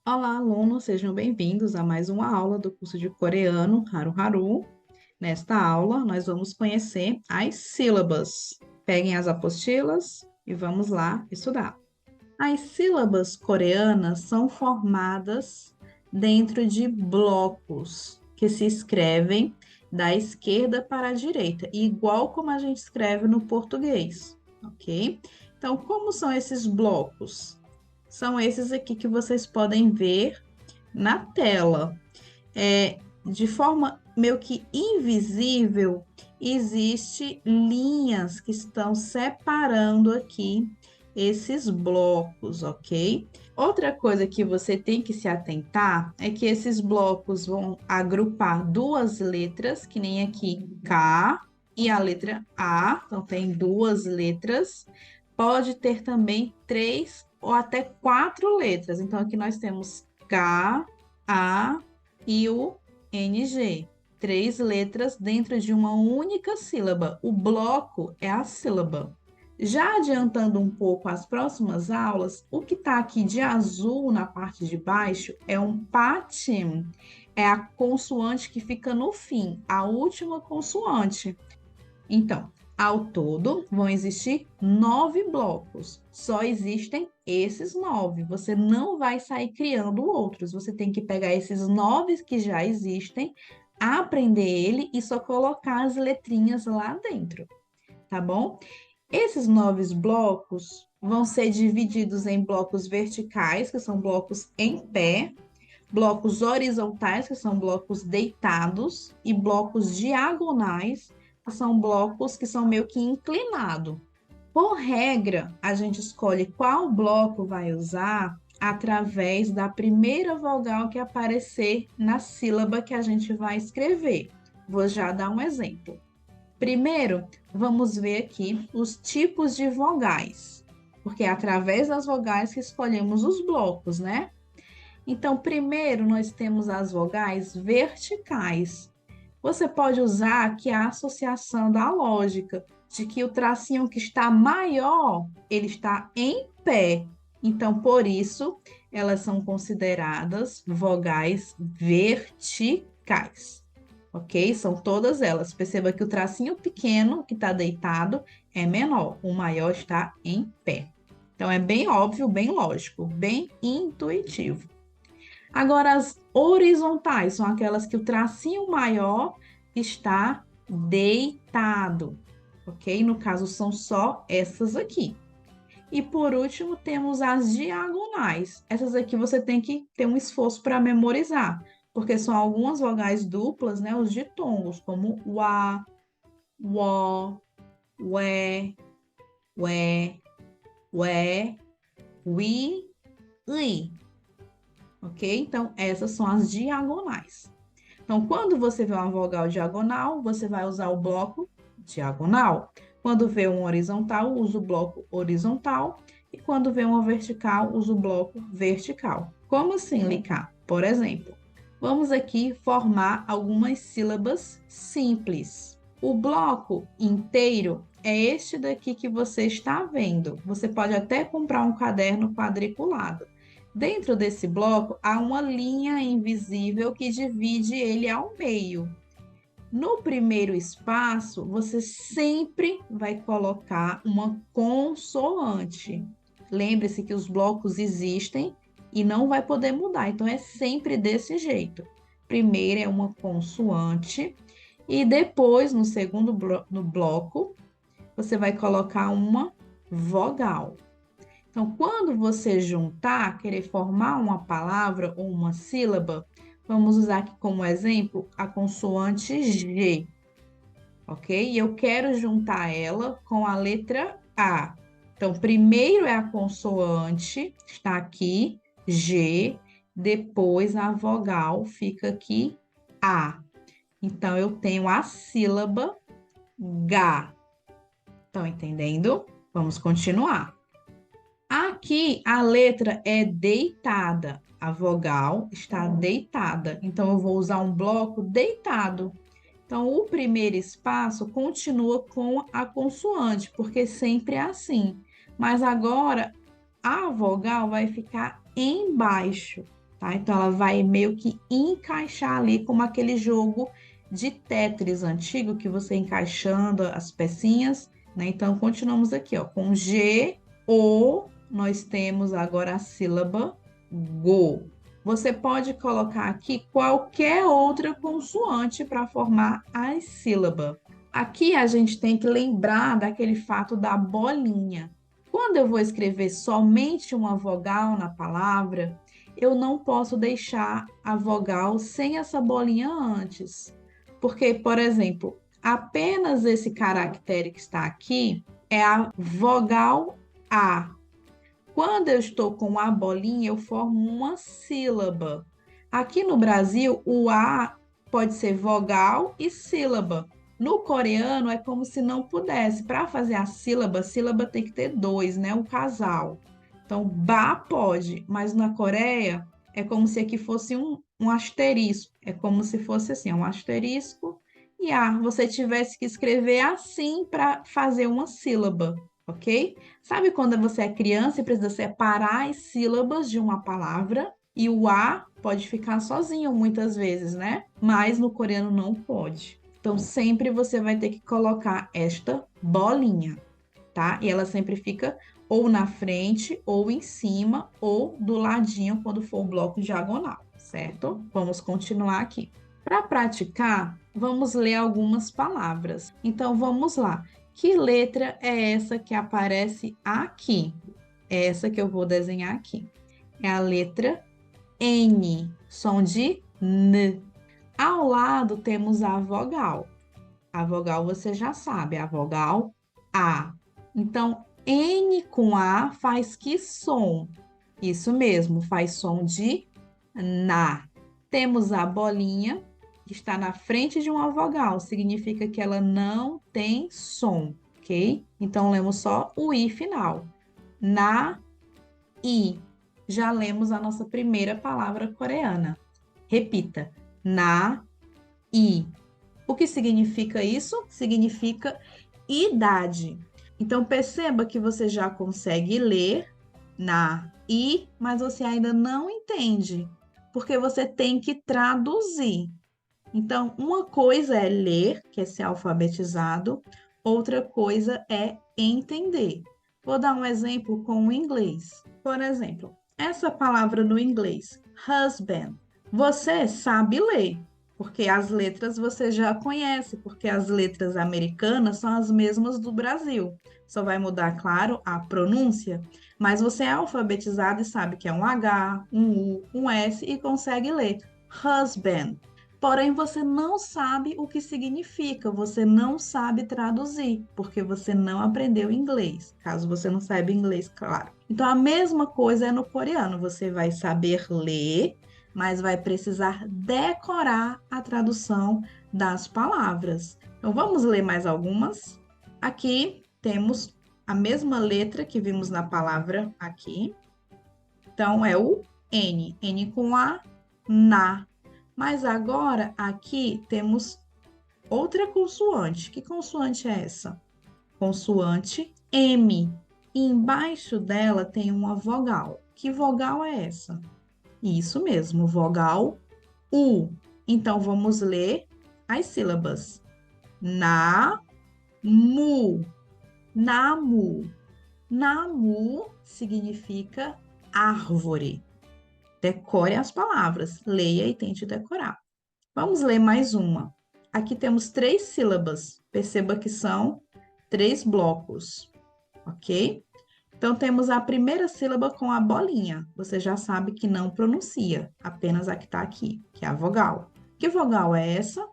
Olá, alunos, sejam bem-vindos a mais uma aula do curso de coreano Haru Haru. Nesta aula, nós vamos conhecer as sílabas. Peguem as apostilas e vamos lá estudar. As sílabas coreanas são formadas dentro de blocos que se escrevem da esquerda para a direita, igual como a gente escreve no português, ok? Então, como são esses blocos? São esses aqui que vocês podem ver na tela. De forma meio que invisível, existe linhas que estão separando aqui esses blocos, ok? Outra coisa que você tem que se atentar é que esses blocos vão agrupar duas letras, que nem aqui K e a letra A, então tem duas letras. Pode ter também três ou até quatro letras. Então aqui nós temos K, A e o NG. Três letras dentro de uma única sílaba. O bloco é a sílaba. Já adiantando um pouco as próximas aulas, o que está aqui de azul na parte de baixo é um patim. É a consoante que fica no fim, a última consoante. Então, ao todo, vão existir 9 blocos. Só existem esses 9. Você não vai sair criando outros. Você tem que pegar esses 9 que já existem, aprender ele e só colocar as letrinhas lá dentro, tá bom? Esses 9 blocos vão ser divididos em blocos verticais, que são blocos em pé, blocos horizontais, que são blocos deitados, e blocos diagonais, que são blocos que são meio que inclinados. Por regra, a gente escolhe qual bloco vai usar através da primeira vogal que aparecer na sílaba que a gente vai escrever. Vou já dar um exemplo. Primeiro, vamos ver aqui os tipos de vogais, porque é através das vogais que escolhemos os blocos, né? Então, primeiro nós temos as vogais verticais. Você pode usar aqui a associação da lógica, de que o tracinho que está maior, ele está em pé. Então, por isso, elas são consideradas vogais verticais. Ok? São todas elas. Perceba que o tracinho pequeno que está deitado é menor, o maior está em pé. Então, é bem óbvio, bem lógico, bem intuitivo. Agora, as horizontais são aquelas que o tracinho maior está deitado, ok? No caso, são só essas aqui. E por último, temos as diagonais. Essas aqui você tem que ter um esforço para memorizar, porque são algumas vogais duplas, né? Os ditongos, como wa, wo, we, we, wi, i. Ok? Então, essas são as diagonais. Então, quando você vê uma vogal diagonal, você vai usar o bloco diagonal. Quando vê um horizontal, usa o bloco horizontal. E quando vê uma vertical, usa o bloco vertical. Como assim, Licar? Por exemplo, vamos aqui formar algumas sílabas simples. O bloco inteiro é este daqui que você está vendo. Você pode até comprar um caderno quadriculado. Dentro desse bloco, há uma linha invisível que divide ele ao meio. No primeiro espaço, você sempre vai colocar uma consoante. Lembre-se que os blocos existem e não vai poder mudar, então é sempre desse jeito. Primeiro é uma consoante e depois, no segundo bloco, você vai colocar uma vogal. Então, quando você juntar, querer formar uma palavra ou uma sílaba, vamos usar aqui como exemplo a consoante G, ok? E eu quero juntar ela com a letra A. Então, primeiro é a consoante, está aqui, G, depois a vogal fica aqui, A. Então, eu tenho a sílaba G. Estão entendendo? Vamos continuar. Aqui a letra é deitada, a vogal está deitada, então eu vou usar um bloco deitado. Então, o primeiro espaço continua com a consoante, porque sempre é assim. Mas agora a vogal vai ficar embaixo. tá? Então, ela vai meio que encaixar ali como aquele jogo de Tetris antigo que você encaixando as pecinhas, né? Então, continuamos aqui, ó, com G, O, nós temos agora a sílaba Go. Você pode colocar aqui qualquer outra consoante para formar a sílaba. Aqui a gente tem que lembrar daquele fato da bolinha. Quando eu vou escrever somente uma vogal na palavra, eu não posso deixar a vogal sem essa bolinha antes. Porque, por exemplo, apenas esse caractere que está aqui é a vogal A. Quando eu estou com a bolinha, eu formo uma sílaba. Aqui no Brasil, o A pode ser vogal e sílaba. No coreano, é como se não pudesse. Para fazer a sílaba tem que ter dois, né? O casal. Então, ba pode, mas na Coreia é como se aqui fosse um asterisco. É como se fosse assim, um asterisco e A. Você tivesse que escrever assim para fazer uma sílaba, ok? Sabe quando você é criança e precisa separar as sílabas de uma palavra? E o A pode ficar sozinho muitas vezes, né? Mas no coreano não pode. Então, sempre você vai ter que colocar esta bolinha, tá? E ela sempre fica ou na frente, ou em cima, ou do ladinho quando for o bloco diagonal, certo? Vamos continuar aqui. Para praticar, vamos ler algumas palavras. Então, vamos lá. Que letra é essa que aparece aqui? É essa que eu vou desenhar aqui. É a letra N, som de N. Ao lado temos a vogal. A vogal você já sabe, a vogal A. Então, N com A faz que som? Isso mesmo, faz som de na. Temos a bolinha que está na frente de uma vogal, significa que ela não tem som, ok? Então, lemos só o I final. Na, I. Já lemos a nossa primeira palavra coreana. Repita. Na, I. O que significa isso? Significa idade. Então, perceba que você já consegue ler na I, mas você ainda não entende, porque você tem que traduzir. Então, uma coisa é ler, que é ser alfabetizado, outra coisa é entender. Vou dar um exemplo com o inglês. Por exemplo, essa palavra no inglês, husband, você sabe ler, porque as letras você já conhece, porque as letras americanas são as mesmas do Brasil. Só vai mudar, claro, a pronúncia, mas você é alfabetizado e sabe que é um H, um U, um S e consegue ler husband. Porém, você não sabe o que significa, você não sabe traduzir, porque você não aprendeu inglês, caso você não saiba inglês, claro. Então, a mesma coisa é no coreano, você vai saber ler, mas vai precisar decorar a tradução das palavras. Então, vamos ler mais algumas. Aqui temos a mesma letra que vimos na palavra aqui. Então, é o N, N com A, na. Mas agora aqui temos outra consoante. Que consoante é essa? Consoante M. E embaixo dela tem uma vogal. Que vogal é essa? Isso mesmo, vogal U. Então vamos ler as sílabas. Na, mu. Namu. Namu significa árvore. Decore as palavras, leia e tente decorar. Vamos ler mais uma. Aqui temos 3 sílabas. Perceba que são 3 blocos, ok? Então, temos a primeira sílaba com a bolinha. Você já sabe que não pronuncia, apenas a que está aqui, que é a vogal. Que vogal é essa?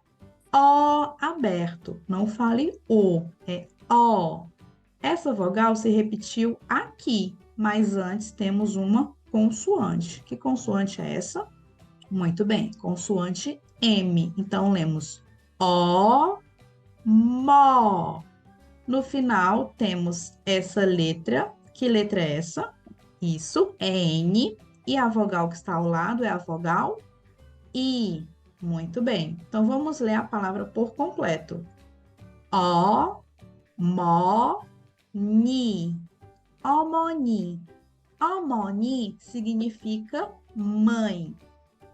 O aberto. Não fale O, é O. Essa vogal se repetiu aqui, mas antes temos uma consoante. Que consoante é essa? Muito bem, consoante M. Então, lemos O, Mó. No final, temos essa letra. Que letra é essa? Isso, é N. E a vogal que está ao lado é a vogal I. Muito bem. Então, vamos ler a palavra por completo. O, Mó, Ni. Omoni. Omoni significa mãe.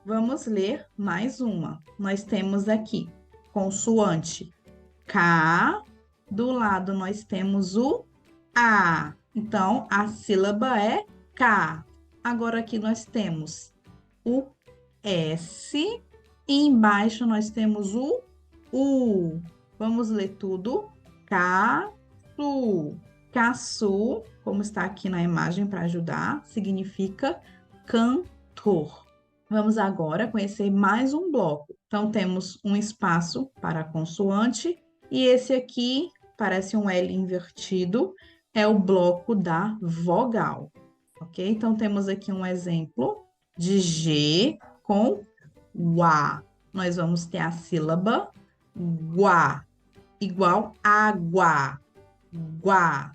Vamos ler mais uma. Nós temos aqui consoante K, do lado nós temos o A. Então, a sílaba é K. Agora aqui nós temos o S e embaixo nós temos o U. Vamos ler tudo. Caçu. Caçu, como está aqui na imagem para ajudar, significa cantor. Vamos agora conhecer mais um bloco. Então, temos um espaço para a consoante e esse aqui parece um L invertido, é o bloco da vogal, ok? Então, temos aqui um exemplo de G com UA. Nós vamos ter a sílaba GUA, igual água, GUA.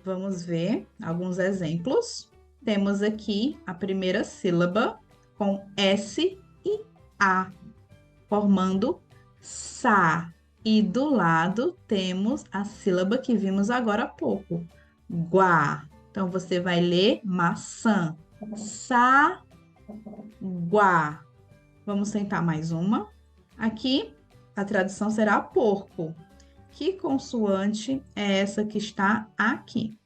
Vamos ver alguns exemplos. Temos aqui a primeira sílaba com S e A, formando SA. E do lado temos a sílaba que vimos agora há pouco, GUA. Então, você vai ler maçã, SA, GUA. Vamos tentar mais uma. Aqui, a tradução será porco. Que consoante é essa que está aqui?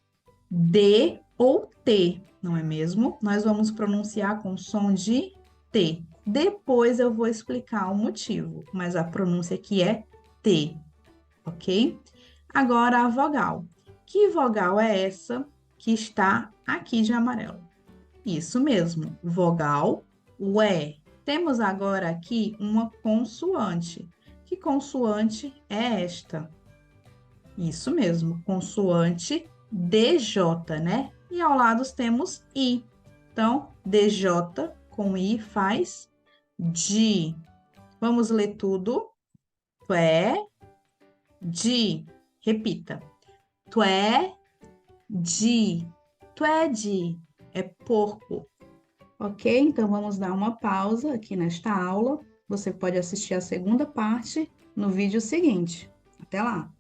D ou T, não é mesmo? Nós vamos pronunciar com som de T. Depois eu vou explicar o motivo, mas a pronúncia aqui é T, ok? Agora a vogal. Que vogal é essa que está aqui de amarelo? Isso mesmo, vogal UE. Temos agora aqui uma consoante. Que consoante é esta? Isso mesmo, consoante DJ, né? E ao lado temos I. Então, DJ com I faz di. Vamos ler tudo. Tué, di. Repita. Tué, di. Tué, di. É porco. Ok? Então, vamos dar uma pausa aqui nesta aula. Você pode assistir a segunda parte no vídeo seguinte. Até lá!